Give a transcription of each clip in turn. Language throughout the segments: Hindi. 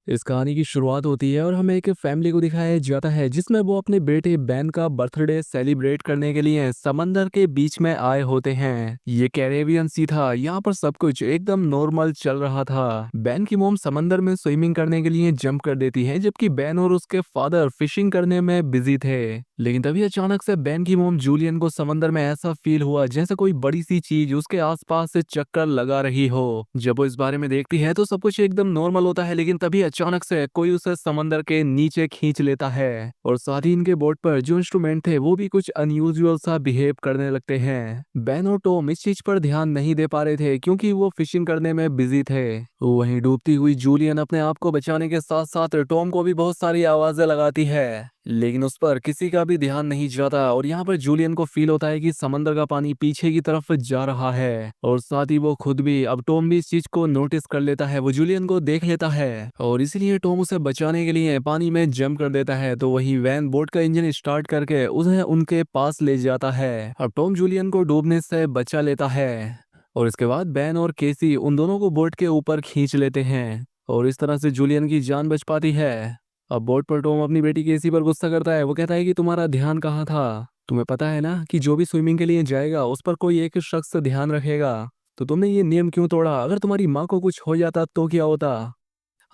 इस कहानी की शुरुआत होती है और हमें एक फैमिली को दिखाया जाता है जिसमें वो अपने बेटे बैन का बर्थडे सेलिब्रेट करने के लिए समंदर के बीच में आए होते हैं। ये कैरेबियन सी था, यहाँ पर सब कुछ एकदम नॉर्मल चल रहा था। बैन की मोम समंदर में स्विमिंग करने के लिए जंप कर देती है जबकि बैन और उसके फादर फिशिंग करने में बिजी थे। लेकिन तभी अचानक से बैन की मोम जूलियन को समंदर में ऐसा फील हुआ जैसे कोई बड़ी सी चीज उसके आसपास से चक्कर लगा रही हो। जब वो इस बारे में देखती है तो सब कुछ एकदम नॉर्मल होता है, लेकिन तभी अचानक से कोई उसे समंदर के नीचे खींच लेता है और साथ ही इनके बोट पर जो इंस्ट्रूमेंट थे वो भी कुछ अनयूजुअल सा बिहेव करने लगते हैं। बैन और टॉम इस चीज पर ध्यान नहीं दे पा रहे थे क्योंकि वो फिशिंग करने में बिजी थे। वहीं डूबती हुई जूलियन अपने आप को बचाने के साथ साथ टॉम को भी बहुत सारी आवाजें लगाती है, लेकिन उस पर किसी का भी ध्यान नहीं जाता। और यहाँ पर जूलियन को फील होता है कि समंदर का पानी पीछे की तरफ जा रहा है और साथ ही वो खुद भी, अब टॉम भी इस चीज को नोटिस कर लेता है। वो जूलियन को देख लेता है और इसीलिए टॉम उसे बचाने के लिए पानी में जंप कर देता है। तो वही वैन बोट का इंजन स्टार्ट करके उन्हें उनके पास ले जाता है। अब टॉम जूलियन को डूबने से बचा लेता है और इसके बाद बैन और केसी उन दोनों को बोट के ऊपर खींच लेते हैं और इस तरह से जूलियन की जान बच पाती है। अब बोट पर टॉम अपनी बेटी केसी पर गुस्सा करता है। वो कहता है कि तुम्हारा ध्यान कहाँ था? तुम्हें पता है ना कि जो भी स्विमिंग के लिए जाएगा उस पर कोई एक शख्स ध्यान रखेगा, तो तुमने ये नियम क्यों तोड़ा? अगर तुम्हारी माँ को कुछ हो जाता तो क्या होता?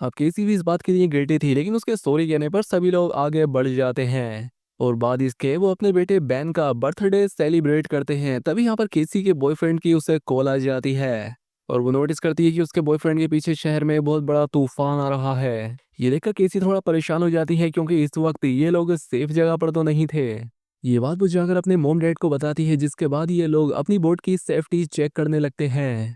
अब केसी भी इस बात के लिए गिल्टी थी, लेकिन उसके सॉरी कहने पर सभी लोग आगे बढ़ जाते हैं और बाद इसके वो अपने बेटे बैन का बर्थडे सेलिब्रेट करते हैं। तभी यहाँ पर केसी के बॉयफ्रेंड की उसे कॉल आ जाती है और वो नोटिस करती है कि उसके बॉयफ्रेंड के पीछे शहर में बहुत बड़ा तूफान आ रहा है। ये देखकर केसी थोड़ा परेशान हो जाती है क्योंकि इस वक्त ये लोग सेफ जगह पर तो नहीं थे। ये बात वो जाकर अपने मोम डैड को बताती है, जिसके बाद ये लोग अपनी बोट की सेफ्टी चेक करने लगते हैं।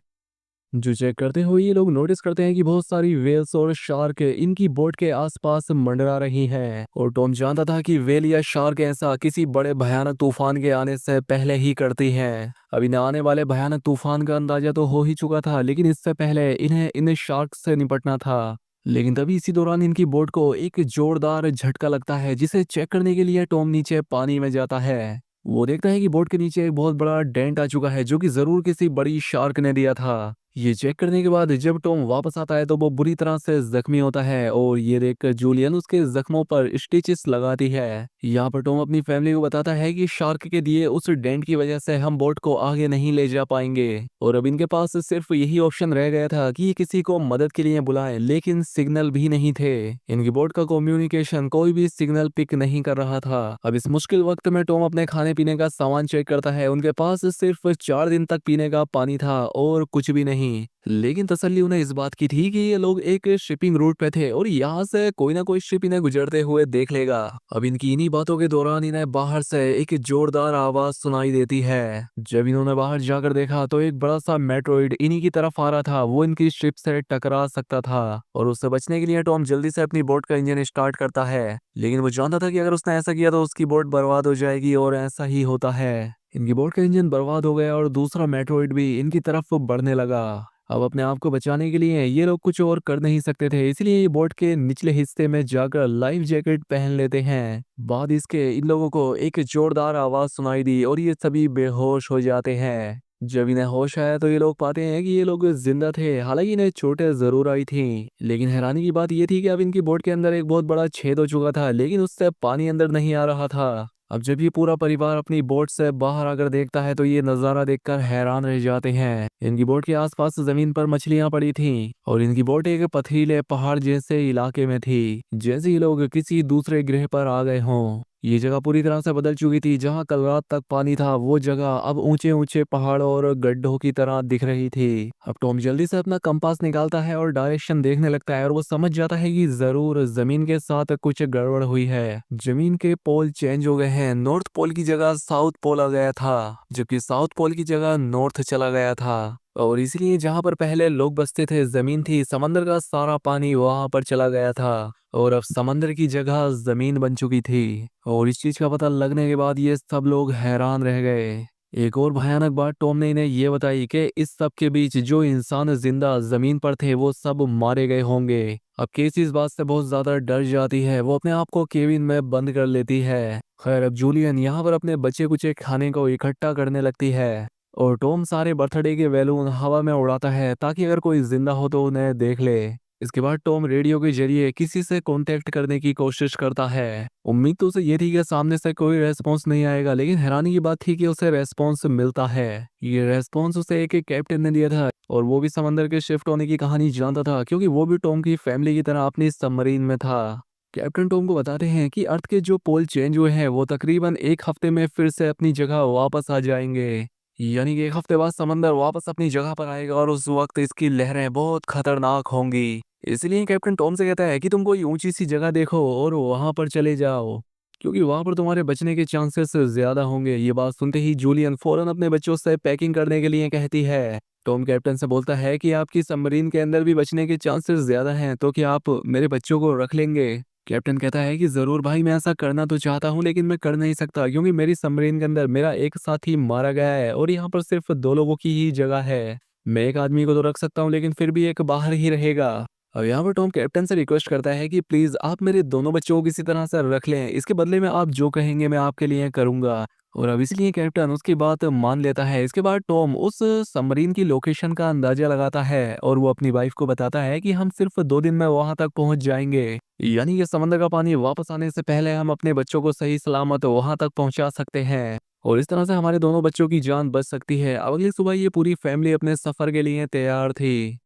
जो चेक करते हुए ये लोग नोटिस करते हैं कि बहुत सारी वेल्स और शार्क इनकी बोट के आसपास मंडरा रही हैं और टॉम जानता था कि वेल या शार्क ऐसा किसी बड़े भयानक तूफान के आने से पहले ही करती हैं। अब इन्हें आने वाले भयानक तूफान का अंदाजा तो हो ही चुका था, लेकिन इससे पहले इन्हें इन शार्क से निपटना था। लेकिन तभी इसी दौरान इनकी बोट को एक जोरदार झटका लगता है, जिसे चेक करने के लिए टॉम नीचे पानी में जाता है। वो देखता है कि बोट के नीचे एक बहुत बड़ा डेंट आ चुका है जो कि जरूर किसी बड़ी शार्क ने दिया था। ये चेक करने के बाद जब टॉम वापस आता है तो वो बुरी तरह से जख्मी होता है और ये देख जूलियन उसके जख्मों पर स्टिचेस लगाती है। यहाँ पर टॉम अपनी फैमिली को बताता है कि शार्क के दिए उस डेंट की वजह से हम बोट को आगे नहीं ले जा पाएंगे और अब इनके पास सिर्फ यही ऑप्शन रह गया था कि ये किसी को मदद के लिए बुलाएं, लेकिन सिग्नल भी नहीं थे। इनकी बोट का कम्युनिकेशन कोई भी सिग्नल पिक नहीं कर रहा था। अब इस मुश्किल वक्त में टॉम अपने खाने पीने का सामान चेक करता है। उनके पास सिर्फ 4 दिन तक पीने का पानी था और कुछ भी नहीं। लेकिन तसल्ली उन्हें इस बात की थी कि ये लोग एक शिपिंग रूट पे थे और यहाँ से कोई ना कोई शिप इन्हें गुजरते हुए देख लेगा। अब इनकी इन्हीं बातों के दौरान इन्हें बाहर से एक जोरदार आवाज सुनाई देती है। जब इन्होंने बाहर जाकर देखा तो एक बड़ा सा मेट्रोइड इन्हीं की तरफ आ रहा था। वो इनकी शिप से टकरा सकता था और उससे बचने के लिए टॉम जल्दी से अपनी बोट का इंजन स्टार्ट करता है, लेकिन वो जानता था कि अगर उसने ऐसा किया तो उसकी बोट बर्बाद हो जाएगी और ऐसा ही होता है। इनकी बोट का इंजन बर्बाद हो गया और दूसरा मेट्रोइड भी इनकी तरफ बढ़ने लगा। अब अपने आप को बचाने के लिए ये लोग कुछ और कर नहीं सकते थे, इसलिए ये बोट के निचले हिस्से में जाकर लाइफ जैकेट पहन लेते हैं। बाद इसके इन लोगों को एक जोरदार आवाज सुनाई दी और ये सभी बेहोश हो जाते हैं। जब इन्हें होश आया तो ये लोग पाते हैं कि ये लोग जिंदा थे। हालांकि इन्हें चोटें जरूर आई थी, लेकिन हैरानी की बात ये थी कि अब इनकी बोट के अंदर एक बहुत बड़ा छेद हो चुका था, लेकिन उससे पानी अंदर नहीं आ रहा था। अब जब ये पूरा परिवार अपनी बोट से बाहर आकर देखता है तो ये नज़ारा देखकर हैरान रह जाते हैं। इनकी बोट के आसपास जमीन पर मछलियां पड़ी थीं और इनकी बोट एक पथरीले पहाड़ जैसे इलाके में थी, जैसे ये लोग किसी दूसरे ग्रह पर आ गए हों। ये जगह पूरी तरह से बदल चुकी थी। जहां कल रात तक पानी था वो जगह अब ऊंचे ऊंचे पहाड़ों और गड्ढों की तरह दिख रही थी। अब टॉम जल्दी से अपना कंपास निकालता है और डायरेक्शन देखने लगता है और वो समझ जाता है कि जरूर जमीन के साथ कुछ गड़बड़ हुई है। जमीन के पोल चेंज हो गए हैं। नॉर्थ पोल की जगह साउथ पोल आ गया था, जबकि साउथ पोल की जगह नॉर्थ चला गया था। और इसलिए जहां पर पहले लोग बसते थे जमीन थी, समंदर का सारा पानी वहां पर चला गया था और अब समंदर की जगह जमीन बन चुकी थी। और इस चीज का पता लगने के बाद ये सब लोग हैरान रह गए। एक और भयानक बात टॉम ने इन्हें ये बताई कि इस सब के बीच जो इंसान जिंदा जमीन पर थे वो सब मारे गए होंगे। अब केसी इस बात से बहुत ज्यादा डर जाती है। वो अपने आप को केबिन में बंद कर लेती है। खैर अब जूलियन यहाँ पर अपने बचे कुचे खाने को इकट्ठा करने लगती है और टॉम सारे बर्थडे के बैलून हवा में उड़ाता है ताकि अगर कोई जिंदा हो तो उन्हें देख ले। इसके बाद टॉम रेडियो के जरिए किसी से कांटेक्ट करने की कोशिश करता है। उम्मीद तो उसे ये थी कि सामने से कोई रेस्पॉन्स नहीं आएगा, लेकिन हैरानी की बात थी कि उसे रेस्पॉन्स मिलता है। ये रेस्पॉन्स उसे एक कैप्टन ने दिया था और वो भी समंदर के शिफ्ट होने की कहानी जानता था, क्योंकि वो भी टॉम की फैमिली की तरह अपनी सबमरीन में था। कैप्टन टॉम को बताते हैं कि अर्थ के जो पोल चेंज हुए हैं वो तकरीबन एक हफ्ते में फिर से अपनी जगह वापस आ जाएंगे। यानी कि एक हफ्ते बाद समंदर वापस अपनी जगह पर आएगा और उस वक्त इसकी लहरें बहुत खतरनाक होंगी। इसलिए कैप्टन टॉम से कहता है कि तुम कोई ऊंची सी जगह देखो और वहां पर चले जाओ, क्योंकि वहां पर तुम्हारे बचने के चांसेस ज्यादा होंगे। ये बात सुनते ही जूलियन फौरन अपने बच्चों से पैकिंग करने के लिए कहती है। टॉम कैप्टन से बोलता है कि आपकी सबमरीन के अंदर भी बचने के चांसेस ज्यादा हैं, तो क्या आप मेरे बच्चों को रख लेंगे? कैप्टन कहता है कि जरूर भाई, मैं ऐसा करना तो चाहता हूँ लेकिन मैं कर नहीं सकता, क्योंकि मेरी सबमरीन के अंदर मेरा एक साथी मारा गया है और यहाँ पर सिर्फ 2 लोगों की ही जगह है। मैं एक आदमी को तो रख सकता हूँ लेकिन फिर भी एक बाहर ही रहेगा। अब यहाँ पर टॉम कैप्टन से रिक्वेस्ट करता है कि प्लीज आप मेरे दोनों बच्चों को किसी तरह से रख लें, इसके बदले में आप जो कहेंगे मैं आपके लिए करूंगा। और अब इसलिए कैप्टन उसकी बात मान लेता है। इसके बाद टॉम उस सबमरीन की लोकेशन का अंदाजा लगाता है और वो अपनी वाइफ को बताता है कि हम सिर्फ 2 दिन में वहां तक पहुंच जाएंगे, यानी कि समंदर का पानी वापस आने से पहले हम अपने बच्चों को सही सलामत वहां तक पहुंचा सकते हैं और इस तरह से हमारे दोनों बच्चों की जान बच सकती है। अब अगली सुबह ये पूरी फैमिली अपने सफर के लिए तैयार थी।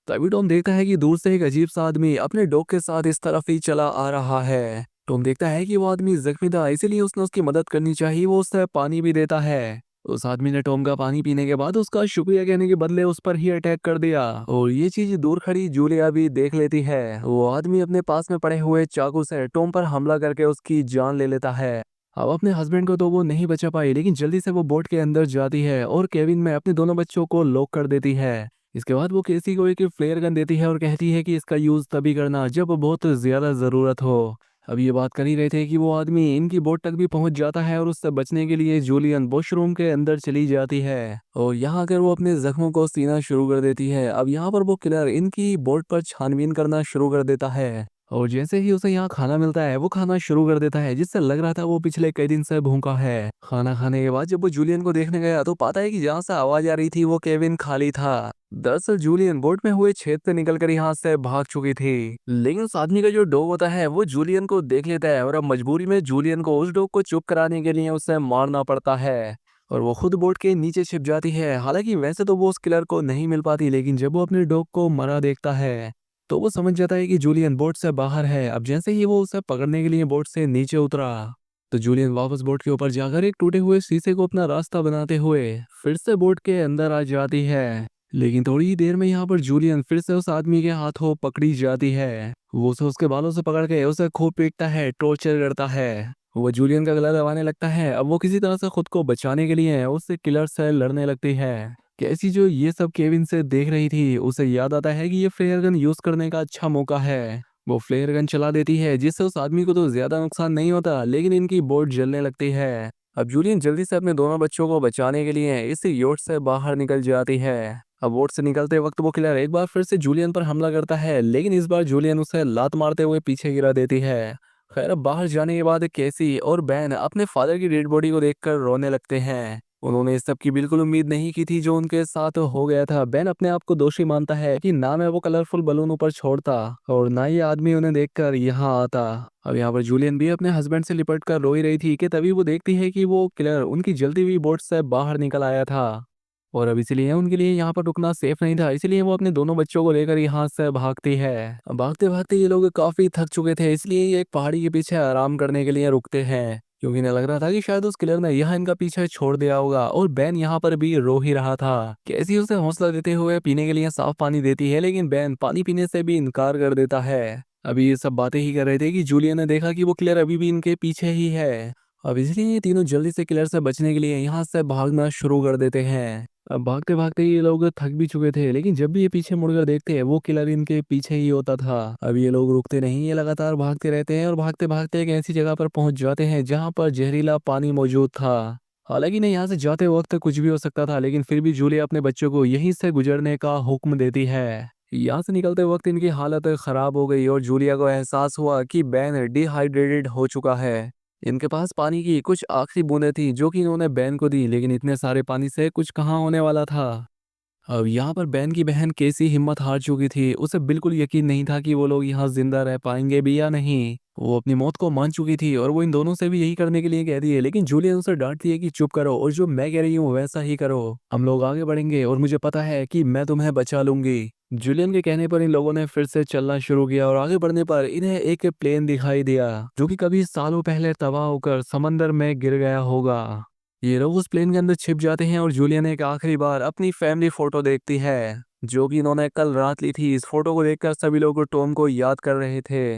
तभी टॉम देखता है कि दूर से एक अजीब सा आदमी अपने डॉग के साथ इस तरफ ही चला आ रहा है। टॉम देखता है कि वो आदमी जख्मी था, इसीलिए उसने उसकी मदद करनी चाहिए। वो उससे पानी भी देता है। उस आदमी ने टॉम का पानी पीने के बाद उसका शुक्रिया कहने के बदले उस पर ही अटैक कर दिया और ये चीज दूर खड़ी जूलिया भी देख लेती है। वो आदमी अपने पास में पड़े हुए चाकू से टॉम पर हमला करके उसकी जान ले लेता है। अब अपने हस्बैंड को तो वो नहीं बचा पाई, लेकिन जल्दी से वो बोट के अंदर जाती है और केविन में अपने दोनों बच्चों को लॉक कर देती है। इसके बाद वो केसी को एक फ्लेयर गन देती है और कहती है कि इसका यूज तभी करना जब बहुत ज्यादा जरूरत हो। अब ये बात कर ही रहे थे कि वो आदमी इनकी बोट तक भी पहुंच जाता है और उससे बचने के लिए जूलियन वॉशरूम के अंदर चली जाती है और यहाँ आकर वो अपने जख्मों को सीना शुरू कर देती है। अब यहाँ पर वो किलर इनकी बोट पर छानबीन करना शुरू कर देता है और जैसे ही उसे यहाँ खाना मिलता है वो खाना शुरू कर देता है, जिससे लग रहा था वो पिछले कई दिन से भूखा है। खाना खाने के बाद जब वो जूलियन को देखने गया तो पाता है कि जहाँ से आवाज आ रही थी वो केविन खाली था। दरअसल जूलियन बोट में हुए छेद से निकलकर यहाँ से भाग चुकी थी, लेकिन उस आदमी का जो डॉग होता है वो जूलियन को देख लेता है और अब मजबूरी में जूलियन को उस डॉग को चुप कराने के लिए उसे मारना पड़ता है और वो खुद बोट के नीचे छिप जाती है। हालांकि वैसे तो वो उस किलर को नहीं मिल पाती, लेकिन जब वो अपने डॉग को मरा देखता है तो वो समझ जाता है कि जूलियन बोट से बाहर है। अब जैसे ही वो उसे पकड़ने के लिए बोट से नीचे उतरा तो जूलियन वापस बोट के ऊपर जाकर एक टूटे हुए शीशे को अपना रास्ता बनाते हुए फिर से बोट के अंदर आ जाती है। लेकिन थोड़ी ही देर में यहाँ पर जूलियन फिर से उस आदमी के हाथों पकड़ी जाती है। वो उसे उसके बालों से पकड़ के उसे खूब पीटता है, टॉर्चर करता है। वो जूलियन का गला दबाने लगता है। अब वो किसी तरह से खुद को बचाने के लिए उससे किलर से लड़ने लगती है। कैसी जो ये सब केविन से देख रही थी उसे याद आता है कि ये फ्लेयर गन यूज करने का अच्छा मौका है। वो फ्लेयर गन चला देती है, जिससे उस आदमी को तो ज्यादा नुकसान नहीं होता, लेकिन इनकी बोट जलने लगती है। अब जूलियन जल्दी से अपने दोनों बच्चों को बचाने के लिए इस योट से बाहर निकल जाती है। अब बोट से निकलते वक्त वो किलर एक बार फिर से जूलियन पर हमला करता है, लेकिन इस बार जूलियन उसे लात मारते हुए पीछे गिरा देती है। खैर, अब बाहर जाने के बाद कैसी और बैन अपने फादर की डेड बॉडी को देखकर रोने लगते हैं। उन्होंने इस सब की बिल्कुल उम्मीद नहीं की थी जो उनके साथ हो गया था। बेन अपने आप को दोषी मानता है कि ना मैं वो कलरफुल बलून ऊपर छोड़ता और ना ये आदमी उन्हें देखकर यहाँ आता। अब यहाँ पर जूलियन भी अपने हस्बैंड से लिपट कर रोई रही थी कि तभी वो देखती है कि वो किलर उनकी जलती हुई बोट से बाहर निकल आया था और अब इसलिए उनके लिए यहाँ पर रुकना सेफ नहीं था। इसलिए वो अपने दोनों बच्चों को लेकर यहाँ से भागती है। अब भागते भागते ये लोग काफी थक चुके थे, इसलिए ये एक पहाड़ी के पीछे आराम करने के लिए रुकते हैं, क्योंकि इन्हें लग रहा था कि शायद उस किलर ने यहाँ इनका पीछे छोड़ दिया होगा। और बैन यहाँ पर भी रो ही रहा था। कैसी उसे हौसला देते हुए पीने के लिए साफ पानी देती है, लेकिन बैन पानी पीने से भी इनकार कर देता है। अभी ये सब बातें ही कर रहे थे कि जूलियन ने देखा कि वो किलर अभी भी इनके पीछे ही है। अब इसलिए ये तीनों जल्दी से किलर से बचने के लिए यहाँ से भागना शुरू कर देते हैं। अब भागते भागते ये लोग थक भी चुके थे, लेकिन जब भी ये पीछे मुड़कर देखते हैं वो किलर इनके पीछे ही होता था। अब ये लोग रुकते नहीं, ये लगातार भागते रहते हैं और भागते भागते एक ऐसी जगह पर पहुंच जाते हैं जहां पर जहरीला पानी मौजूद था। हालांकि नहीं, यहाँ से जाते वक्त कुछ भी हो सकता था, लेकिन फिर भी जूलिया अपने बच्चों को यहीं से गुजरने का हुक्म देती है। यहाँ से निकलते वक्त इनकी हालत खराब हो गई और जूलिया को एहसास हुआ कि बैन डिहाइड्रेटेड हो चुका है। इनके पास पानी की कुछ आखिरी बूंदें थी जो कि इन्होंने बैन को दी, लेकिन इतने सारे पानी से कुछ कहाँ होने वाला था। अब यहाँ पर बैन की बहन केसी हिम्मत हार चुकी थी। उसे बिल्कुल यकीन नहीं था कि वो लोग यहाँ जिंदा रह पाएंगे भी या नहीं। वो अपनी मौत को मान चुकी थी और वो इन दोनों से भी यही करने के लिए कहती है, लेकिन जूलियन उसे डांटती है कि चुप करो और जो मैं कह रही हूँ वैसा ही करो। हम लोग आगे बढ़ेंगे और मुझे पता है कि मैं तुम्हें बचा लूंगी। जूलियन के कहने पर इन लोगों ने फिर से चलना शुरू किया और आगे बढ़ने पर इन्हें एक प्लेन दिखाई दिया जो कि कभी सालों पहले तबाह होकर समंदर में गिर गया होगा। ये लोग उस प्लेन के अंदर छिप जाते हैं और जूलियन एक आखिरी बार अपनी फैमिली फोटो देखती है जो कि इन्होंने कल रात ली थी। इस फोटो को देखकर सभी लोग टॉम को याद कर रहे थे।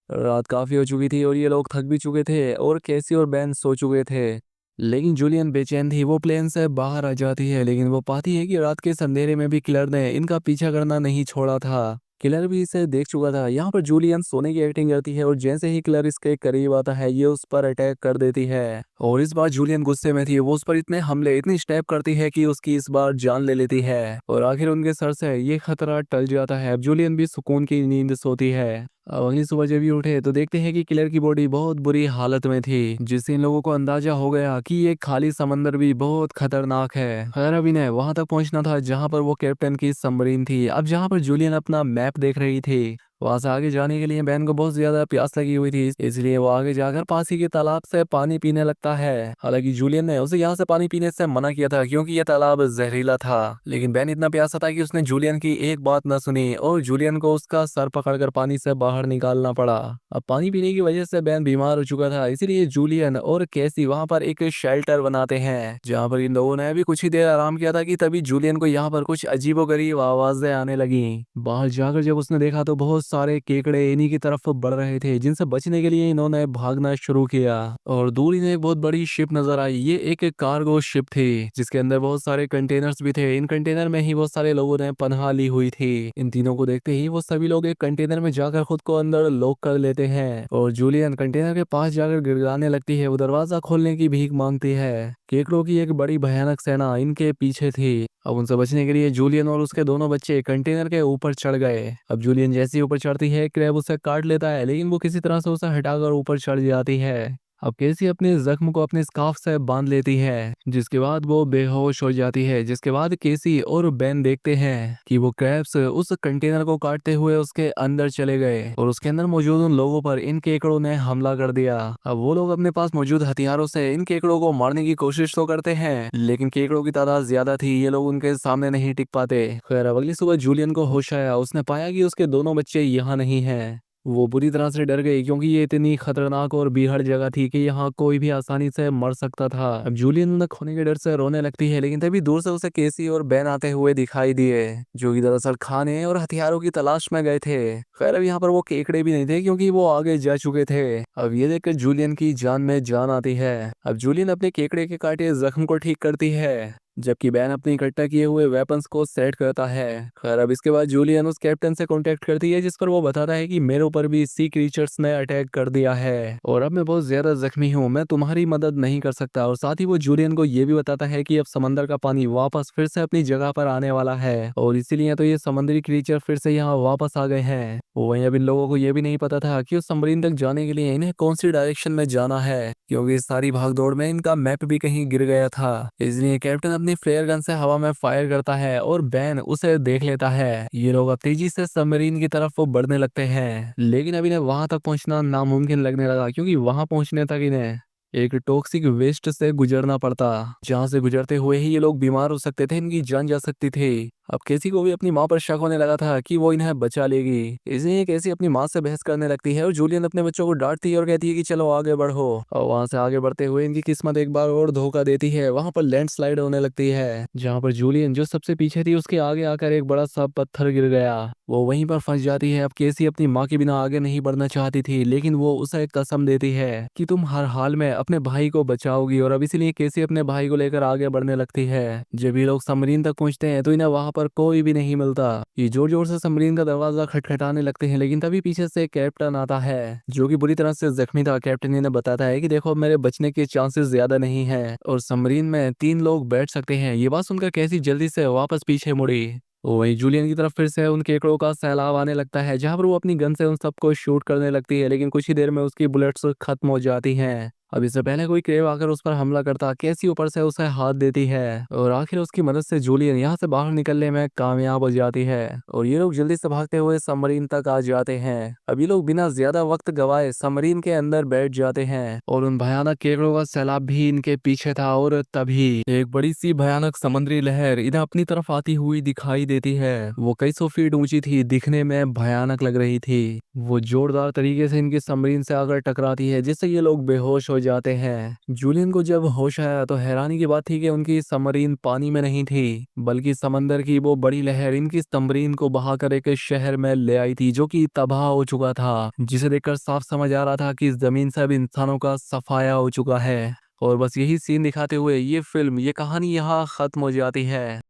रात काफी हो चुकी थी और ये लोग थक भी चुके थे और कैसी और बैन सो चुके थे। लेकिन जूलियन बेचैन थी। वो प्लेन से बाहर आ जाती है लेकिन वो पाती है कि रात के अंधेरे में भी किलर ने इनका पीछा करना नहीं छोड़ा था। किलर भी इसे देख चुका था। यहाँ पर जूलियन सोने की एक्टिंग करती है और जैसे ही किलर इसके करीब आता है ये उस पर अटैक कर देती है। और इस बार जूलियन गुस्से में थी। वो उस पर इतने हमले इतनी स्टेप करती है कि उसकी इस बार जान ले लेती है और आखिर उनके सर से ये खतरा टल जाता है। अब जूलियन भी सुकून की नींद सोती है। अब अगली सुबह जब ये उठे तो देखते हैं कि किलर की बॉडी बहुत बुरी हालत में थी, जिससे इन लोगों को अंदाजा हो गया कि ये खाली समंदर भी बहुत खतरनाक है। खैर अब इन्हें वहां तक पहुंचना था जहां पर वो कैप्टन की सबमरीन थी। अब जहां पर जूलियन अपना मैप देख रही थी, वहां से आगे जाने के लिए बैन को बहुत ज्यादा प्यास लगी हुई थी, इसलिए वो आगे जाकर पास ही के तालाब से पानी पीने लगता है। हालांकि जूलियन ने उसे यहाँ से पानी पीने से मना किया था क्योंकि यह तालाब जहरीला था, लेकिन बैन इतना प्यासा था कि उसने जूलियन की एक बात न सुनी और जूलियन को उसका सर पकड़कर पानी से बाहर निकालना पड़ा। अब पानी पीने की वजह से बैन बीमार हो चुका था, इसीलिए जूलियन और कैसी वहां पर एक शेल्टर बनाते हैं जहां पर इन लोगों ने अभी कुछ ही देर आराम किया था कि तभी जूलियन को यहाँ पर कुछ अजीबोगरीब आवाजें आने लगी। बाहर जाकर जब उसने देखा तो बहुत सारे केकड़े इन्हीं की तरफ बढ़ रहे थे, जिनसे बचने के लिए इन्होंने भागना शुरू किया। और दूर इन्हें एक बहुत बड़ी शिप नजर आई। ये एक कार्गो शिप थी जिसके अंदर बहुत सारे कंटेनर्स भी थे। इन कंटेनर में ही बहुत सारे लोगों ने पनाह ली हुई थी। इन तीनों को देखते ही वो सभी लोग एक कंटेनर में जाकर खुद को अंदर लॉक कर लेते हैं और जूलियन कंटेनर के पास जाकर गिड़गिड़ाने लगती है। वो दरवाजा खोलने की भीख मांगती है। केकड़ों की एक बड़ी भयानक सेना इनके पीछे थी। अब उनसे बचने के लिए जूलियन और उसके दोनों बच्चे कंटेनर के ऊपर चढ़ गए। अब जूलियन जैसे ही ऊपर चढ़ती है क्रैब उसे काट लेता है, लेकिन वो किसी तरह से उसे हटाकर ऊपर चढ़ जाती है। अब केसी अपने जख्म को अपने स्कार्फ से बांध लेती है, जिसके बाद वो बेहोश हो जाती है। जिसके बाद केसी और बेन देखते हैं कि वो क्रैब्स उस कंटेनर को काटते हुए उसके अंदर चले गए और उसके अंदर मौजूद उन लोगों पर इन केकड़ों ने हमला कर दिया। अब वो लोग अपने पास मौजूद हथियारों से इन केकड़ों को मारने की कोशिश तो करते हैं, लेकिन केकड़ों की तादाद ज्यादा थी, ये लोग उनके सामने नहीं टिक पाते। खैर अब अगली सुबह जूलियन को होश आया। उसने पाया कि उसके दोनों बच्चे यहाँ नहीं हैं। वो बुरी तरह से डर गई क्योंकि ये इतनी खतरनाक और बीहड़ जगह थी कि यहाँ कोई भी आसानी से मर सकता था। अब जूलियन उन्हें खोने के डर से रोने लगती है, लेकिन तभी दूर से उसे केसी और बैन आते हुए दिखाई दिए जो कि दरअसल खाने और हथियारों की तलाश में गए थे। खैर अब यहाँ पर वो केकड़े भी नहीं थे क्योंकि वो आगे जा चुके थे। अब ये देखकर जूलियन की जान में जान आती है। अब जूलियन अपने केकड़े के काटे जख्म को ठीक करती है, जबकि बैन अपनी इकट्ठा किए हुए वेपन्स को सेट करता है। खैर अब इसके बाद जूलियन उस कैप्टन से कांटेक्ट करती है, जिस पर वो बताता है कि मेरे ऊपर भी सी क्रीचर्स ने अटैक कर दिया है और अब मैं बहुत ज्यादा जख्मी हूँ, मैं तुम्हारी मदद नहीं कर सकता। और साथ ही वो जूलियन को ये भी बताता है कि अब समंदर का पानी वापस फिर से अपनी जगह पर आने वाला है और इसीलिए तो ये समुद्री क्रीचर फिर से यहाँ वापस आ गए हैं। वहीं अब इन लोगों को ये भी नहीं पता था कि उस सबमरीन तक जाने के लिए इन्हें कौन सी डायरेक्शन में जाना है, क्योंकि इस सारी भागदौड़ में इनका मैप भी कहीं गिर गया था। इसलिए कैप्टन अपनी फ्लेयर गन से हवा में फायर करता है और बैन उसे देख लेता है। ये लोग अब तेजी से सबमरीन की तरफ वो बढ़ने लगते हैं, लेकिन अब इन्हें वहां तक पहुंचना नामुमकिन लगने लगा क्योंकि वहां पहुंचने तक इन्हें एक टॉक्सिक वेस्ट से गुजरना पड़ता, जहां से गुजरते हुए ही ये लोग बीमार हो सकते थे, इनकी जान जा सकती थी। अब केसी को भी अपनी माँ पर शक होने लगा था कि वो इन्हें बचा लेगी, इसलिए केसी अपनी माँ से बहस करने लगती है और जूलियन अपने बच्चों को डांटती है और कहती है कि चलो आगे बढ़ो। और वहां से आगे बढ़ते हुए इनकी किस्मत एक बार और धोखा देती है। वहां पर लैंडस्लाइड होने लगती है, जहां पर जूलियन जो सबसे पीछे थी उसके आगे आकर एक बड़ा सा पत्थर गिर गया। वो वहीं पर फंस जाती है। अब केसी अपनी माँ के बिना आगे नहीं बढ़ना चाहती थी, लेकिन वो उसे कसम देती है कि तुम हर हाल में अपने भाई को बचाओगी और अब इसीलिए केसी अपने भाई को लेकर आगे बढ़ने लगती है। जब ये लोग सबमरीन तक पहुंचते हैं तो इन्हें वहां पर कोई भी नहीं मिलता। ये जोर जोर से सबमरीन का दरवाजा खटखटाने लगते हैं, लेकिन तभी पीछे से कैप्टन आता है जो कि बुरी तरह से जख्मी था। कैप्टन इन्हें बताता है कि देखो मेरे बचने के चांसेस ज्यादा नहीं है और सबमरीन में 3 लोग बैठ सकते हैं। ये बात सुनकर कैसी जल्दी से वापस पीछे मुड़ी। वही जूलियन की तरफ फिर से उन केकड़ों का सैलाब आने लगता है, जहां पर वो अपनी गन से उन सबको शूट करने लगती है, लेकिन कुछ ही देर में उसकी बुलेट्स खत्म हो जाती हैं। अब इससे पहले कोई क्रेव आकर उस पर हमला करता, कैसी ऊपर से उसे हाथ देती है और आखिर उसकी मदद से जूलियन यहाँ से बाहर निकलने में कामयाब हो जाती है और ये लोग जल्दी से भागते हुए सबमरीन तक आ जाते हैं। अब ये लोग बिना ज्यादा वक्त गवाए सबमरीन के अंदर बैठ जाते हैं और उन भयानक केकड़ों का सैलाब भी इनके पीछे था और तभी एक बड़ी सी भयानक समुद्री लहर इन्हें अपनी तरफ आती हुई दिखाई देती है। वो कई सौ फीट ऊंची थी, दिखने में भयानक लग रही थी। वो जोरदार तरीके से इनकी सबमरीन से आकर टकराती है, जिससे ये लोग बेहोश हो जाते हैं। जूलियन को जब होश आया तो हैरानी की बात थी कि उनकी सबमरीन पानी में नहीं थी, बल्कि समंदर की वो बड़ी लहर इनकी सबमरीन को बहाकर एक शहर में ले आई थी जो कि तबाह हो चुका था, जिसे देखकर साफ समझ आ रहा था कि इस जमीन से अब इंसानों का सफाया हो चुका है। और बस यही सीन दिखाते हुए ये फिल्म, ये कहानी यहाँ खत्म हो जाती है।